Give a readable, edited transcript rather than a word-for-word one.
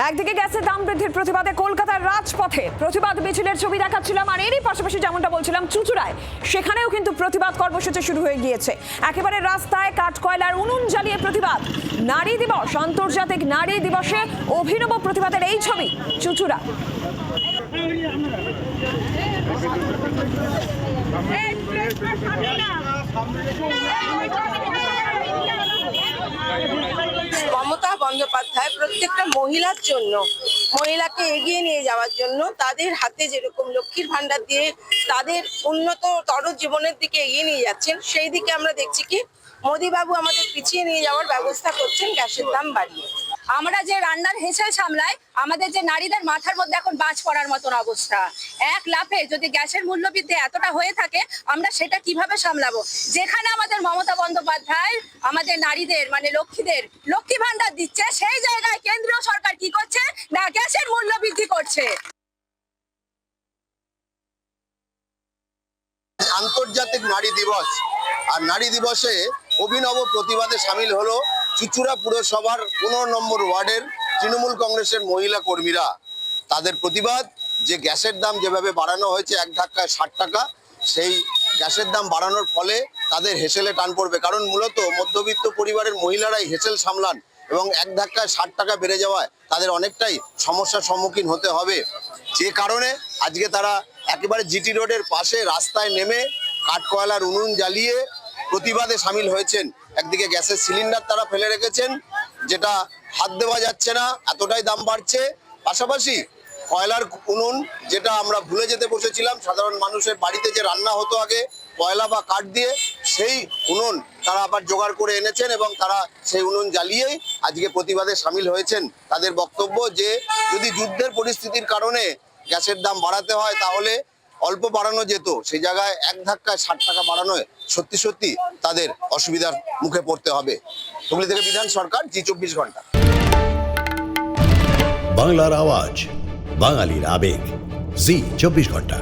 একদিকে গ্যাসের দাম বৃদ্ধির প্রতিবাদে কলকাতার রাজপথে প্রতিবাদ মিছিলের ছবি দেখাচ্ছিলাম, আর এরই পাশাপাশি যেমনটা বলছিলাম চুঁচুড়ায় সেখানেও কিন্তু প্রতিবাদ কর্মসূচি শুরু হয়ে গিয়েছে। একেবারে রাস্তায় কাঠকয়লার উনুন জ্বালিয়ে প্রতিবাদ। নারী দিবস, আন্তর্জাতিক নারী দিবসে অভিনব প্রতিবাদের এই ছবি চুঁচুড়া। মমতা বন্দ্যোপাধ্যায় প্রত্যেকটা মহিলার জন্য, মহিলাকে এগিয়ে নিয়ে যাওয়ার জন্য তাদের হাতে যেরকম লক্ষ্মীর ভান্ডার দিয়ে তাদের উন্নততর জীবনের দিকে এগিয়ে নিয়ে যাচ্ছেন, সেই দিকে আমরা দেখছি কি মোদি বাবু আমাদের পিছিয়ে নিয়ে যাওয়ার ব্যবস্থা করছেন গ্যাসের দাম বাড়িয়ে। আমরা যে রান্নার হেঁচেল সামলাই, আমাদের যে নারীদের মাথার মধ্যে এখন বাজ পড়ার মতন অবস্থা। এক লাফে যদি গ্যাসের মূল্য বৃদ্ধি এতটা হয়ে থাকে, আমরা সেটা কিভাবে সামলাবো? যেখানে আমাদের মমতা বন্দ্যোপাধ্যায় আমাদের নারীদের মানে লক্ষ্মীদের লক্ষ্মী ভান্ডার দিচ্ছে, সেই জায়গায় কেন্দ্রীয় সরকার কি করছে না, গ্যাসের মূল্য বৃদ্ধি করছে। আন্তর্জাতিক নারী দিবস, আর নারী দিবসে অভিনব প্রতিবাদে সামিল হলো চুঁচুড়া পুরসভার 15 নম্বর ওয়ার্ডের তৃণমূল কংগ্রেসের মহিলা কর্মীরা। তাদের প্রতিবাদ যে গ্যাসের দাম যেভাবে বাড়ানো হয়েছে এক ধাক্কায় 60 টাকা, সেই গ্যাসের দাম বাড়ানোর ফলে তাদের হেসেলে টান পড়বে। কারণ মূলত মধ্যবিত্ত পরিবারের মহিলারাই হেসেল সামলান এবং এক ধাক্কায় 60 টাকা বেড়ে যাওয়ায় তাদের অনেকটাই সমস্যার সম্মুখীন হতে হবে। যে কারণে আজকে তারা একেবারে জিটি রোডের পাশে রাস্তায় নেমে কাঠকয়লার উনুন জ্বালিয়ে প্রতিবাদে সামিল হয়েছেন। একদিকে গ্যাসের সিলিন্ডার তারা ফেলে রেখেছেন, যেটা হাত দেওয়া যাচ্ছে না, এতটাই দাম বাড়ছে। পাশাপাশি কয়লার উনুন, যেটা আমরা ভুলে যেতে বসেছিলাম, সাধারণ মানুষের বাড়িতে যে রান্না হতো আগে কয়লা বা কাঠ দিয়ে, সেই উনুন তারা আবার জোগাড় করে এনেছেন এবং তারা সেই উনুন জ্বালিয়েই আজকে প্রতিবাদে সামিল হয়েছেন। তাদের বক্তব্য যে যদি যুদ্ধের পরিস্থিতির কারণে গ্যাসের দাম বাড়াতে হয় তাহলে অল্প বাড়ানো যেত, সেই জায়গায় এক ধাক্কায় 60 টাকা বাড়ানোয় সত্যি সত্যি তাদের অসুবিধার মুখে পড়তে হবে। হুগলি থেকে বিধান সরকার, জি 24 ঘন্টা। বাংলার আওয়াজ, বাঙালির আবেগ, জি 24 ঘন্টা।